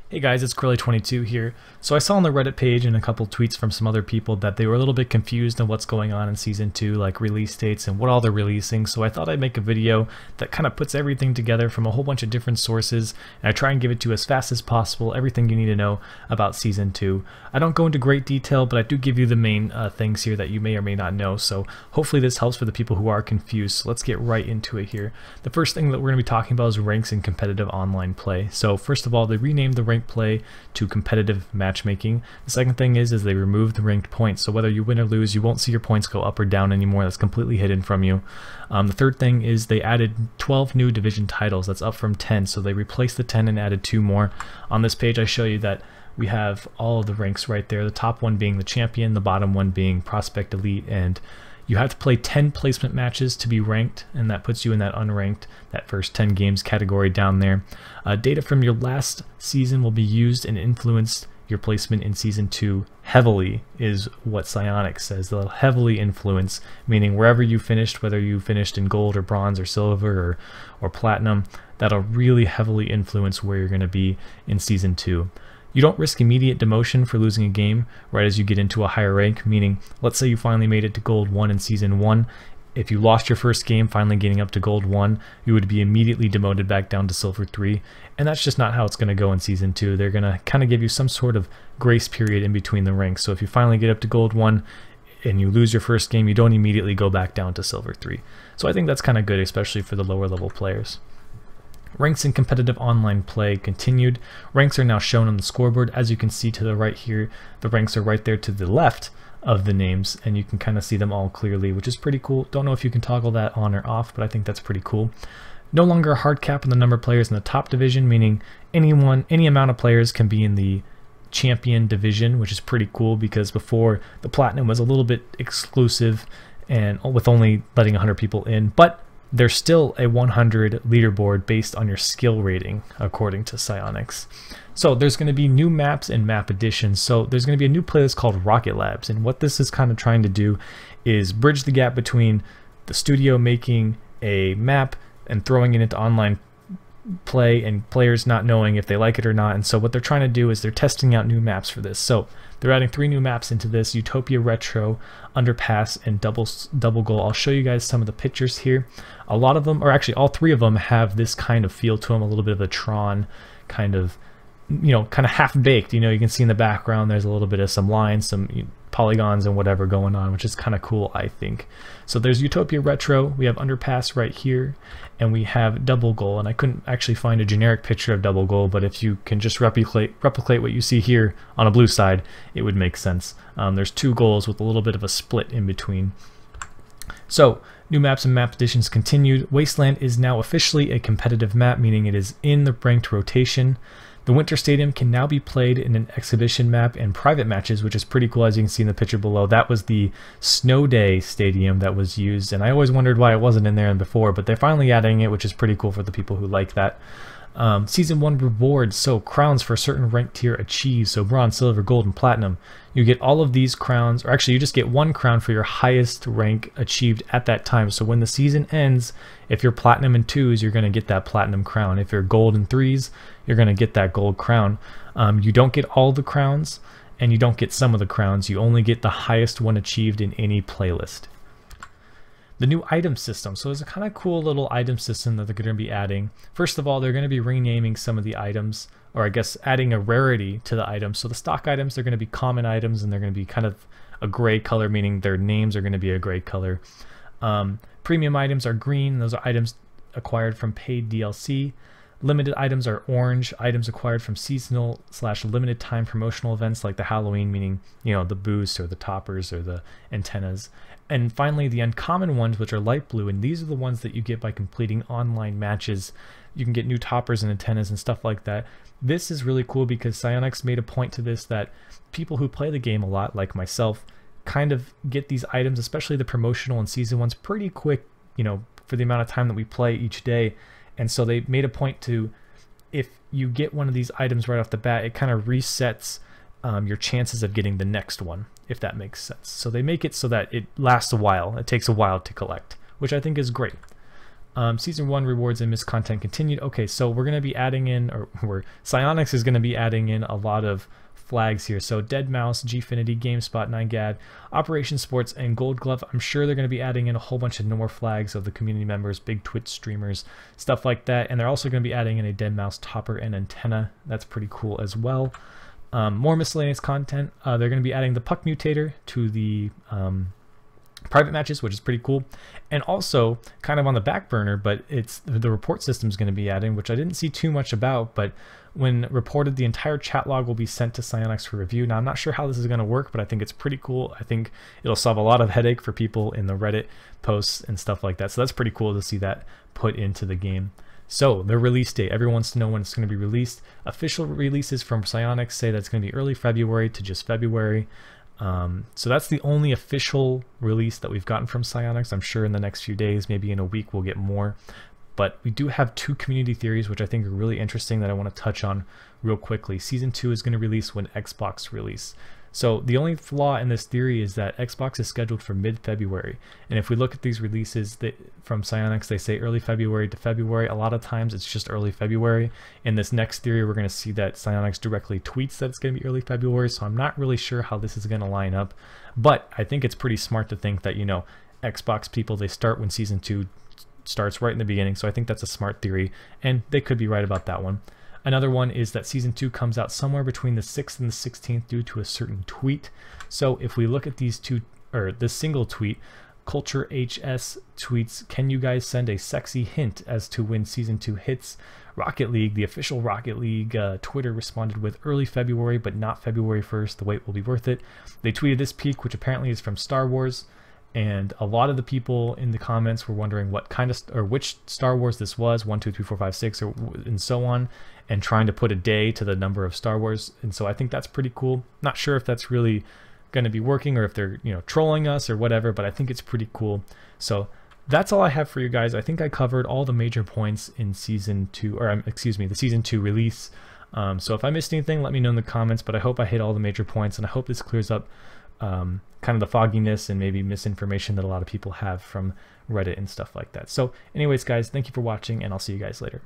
Hey guys, it's Curly22 here. So I saw on the Reddit page and a couple tweets from some other people that they were a little bit confused on what's going on in Season 2, like release dates and what all they're releasing, so I thought I'd make a video that kind of puts everything together from a whole bunch of different sources, and I try and give it to you as fast as possible, everything you need to know about Season 2. I don't go into great detail, but I do give you the main things here that you may or may not know, so hopefully this helps for the people who are confused. So let's get right into it here. The first thing that we're going to be talking about is ranks in competitive online play. So first of all, they renamed the rank play to competitive matchmaking. The second thing is they removed the ranked points, so whether you win or lose, you won't see your points go up or down anymore. That's completely hidden from you. The third thing is they added 12 new division titles. That's up from 10, so they replaced the 10 and added 2 more. On this page I show you that we have all of the ranks right there, the top one being the champion, the bottom one being prospect elite, and you have to play 10 placement matches to be ranked, and that puts you in that unranked, that first 10 games category down there. Data from your last season will be used and influence your placement in Season 2 heavily, is what Psyonix says. They'll heavily influence, meaning wherever you finished, whether you finished in gold or bronze or silver or platinum, that'll really heavily influence where you're going to be in Season 2. You don't risk immediate demotion for losing a game right as you get into a higher rank, meaning let's say you finally made it to Gold 1 in Season 1. If you lost your first game finally getting up to Gold 1, you would be immediately demoted back down to Silver 3, and that's just not how it's going to go in Season 2. They're going to kind of give you some sort of grace period in between the ranks, so if you finally get up to Gold 1 and you lose your first game, you don't immediately go back down to Silver 3. So I think that's kind of good, especially for the lower level players. Ranks in competitive online play continued. Ranks are now shown on the scoreboard. As you can see to the right here, the ranks are right there to the left of the names, and you can kind of see them all clearly, which is pretty cool. Don't know if you can toggle that on or off, but I think that's pretty cool. No longer a hard cap on the number of players in the top division, meaning any amount of players can be in the champion division, which is pretty cool because before the platinum was a little bit exclusive and with only letting 100 people in, but there's still a 100 leaderboard based on your skill rating, according to Psyonix. So there's going to be new maps and map additions. So there's going to be a new playlist called Rocket Labs, and what this is kind of trying to do is bridge the gap between the studio making a map and throwing it into online play and players not knowing if they like it or not. And so what they're trying to do is they're testing out new maps for this. So they're adding 3 new maps into this: Utopia Retro, Underpass, and Double Goal. I'll show you guys some of the pictures here. A lot of them, or actually all 3 of them, have this kind of feel to them, a little bit of a Tron kind of, kind of half-baked. You can see in the background there's a little bit of some lines, some polygons and whatever going on, which is kind of cool, I think. So there's Utopia Retro, we have Underpass right here, and we have Double Goal. And I couldn't actually find a generic picture of Double Goal, but if you can just replicate what you see here on a blue side, it would make sense. There's 2 goals with a little bit of a split in between. So new maps and map additions continued. Wasteland is now officially a competitive map, meaning it is in the ranked rotation. The Winter Stadium can now be played in an exhibition map and private matches, which is pretty cool. As you can see in the picture below, that was the Snow Day Stadium that was used, and I always wondered why it wasn't in there before, but they're finally adding it, which is pretty cool for the people who like that. Season 1 rewards, so crowns for a certain rank tier achieved, so bronze, silver, gold, and platinum. You get all of these crowns, or actually you just get 1 crown for your highest rank achieved at that time. So when the season ends, if you're platinum in 2s, you're going to get that platinum crown. If you're gold in 3s, you're going to get that gold crown. You don't get all the crowns, and you don't get some of the crowns. You only get the highest one achieved in any playlist. The new item system. So there's a kind of cool little item system that they're going to be adding. First of all, they're going to be renaming some of the items, or I guess adding a rarity to the items. So the stock items, they're going to be common items, and they're going to be kind of a gray color, meaning their names are going to be a gray color. Premium items are green. Those are items acquired from paid DLC. Limited items are orange, items acquired from seasonal/limited time promotional events like the Halloween, meaning, the boost or the toppers or the antennas. And finally, the uncommon ones, which are light blue, and these are the ones that you get by completing online matches. You can get new toppers and antennas and stuff like that. This is really cool because Psyonix made a point to this that people who play the game a lot, like myself, kind of get these items, especially the promotional and season ones, pretty quick, for the amount of time that we play each day. And so they made a point to, if you get one of these items right off the bat, it kind of resets your chances of getting the next one, if that makes sense. So they make it so that it lasts a while. It takes a while to collect, which I think is great. Season 1 rewards and missed content continued. Okay, so we're going to be adding in, Psyonix is going to be adding in a lot of flags here. So Deadmau5, Gfinity, GameSpot, 9gag, Operation Sports, and Gold Glove. I'm sure they're going to be adding in a whole bunch of more flags of the community members, big Twitch streamers, stuff like that. And they're also going to be adding in a Deadmau5 topper and antenna. That's pretty cool as well. More miscellaneous content. They're going to be adding the puck mutator to the private matches, which is pretty cool. And also kind of on the back burner, but it's the report system is going to be adding, which I didn't see too much about, but when reported, the entire chat log will be sent to Psyonix for review. Now I'm not sure how this is going to work, but I think it's pretty cool. I think it'll solve a lot of headache for people in the Reddit posts and stuff like that. So that's pretty cool to see that put into the game. So the release date, everyone wants to know when it's going to be released. Official releases from Psyonix say that it's going to be early February to just February. So that's the only official release that we've gotten from Psyonix. I'm sure in the next few days, maybe in a week, we'll get more. But we do have 2 community theories, which I think are really interesting that I want to touch on real quickly. Season 2 is going to release when Xbox release. So the only flaw in this theory is that Xbox is scheduled for mid-February. And if we look at these releases from Psyonix, they say early February to February. A lot of times it's just early February. In this next theory, we're going to see that Psyonix directly tweets that it's going to be early February. So I'm not really sure how this is going to line up. But I think it's pretty smart to think that, you know, Xbox people, they start when Season 2 starts right in the beginning. So I think that's a smart theory. And they could be right about that one. Another one is that Season 2 comes out somewhere between the 6th and the 16th due to a certain tweet. So if we look at these two, or this single tweet, Culture HS tweets, "Can you guys send a sexy hint as to when Season 2 hits?" Rocket League, the official Rocket League Twitter responded with early February, but not February 1st. The wait will be worth it. They tweeted this peek, which apparently is from Star Wars. And a lot of the people in the comments were wondering what kind of, or which Star Wars this was, 1, 2, 3, 4, 5, 6, or and so on, and trying to put a day to the number of Star Wars. And so I think that's pretty cool. Not sure if that's really going to be working or if they're, you know, trolling us or whatever, but I think it's pretty cool. So that's all I have for you guys. I think I covered all the major points in Season 2, or excuse me, the Season 2 release. So if I missed anything, let me know in the comments, but I hope I hit all the major points, and I hope this clears up kind of the fogginess and maybe misinformation that a lot of people have from Reddit and stuff like that. So anyways, guys, thank you for watching, and I'll see you guys later.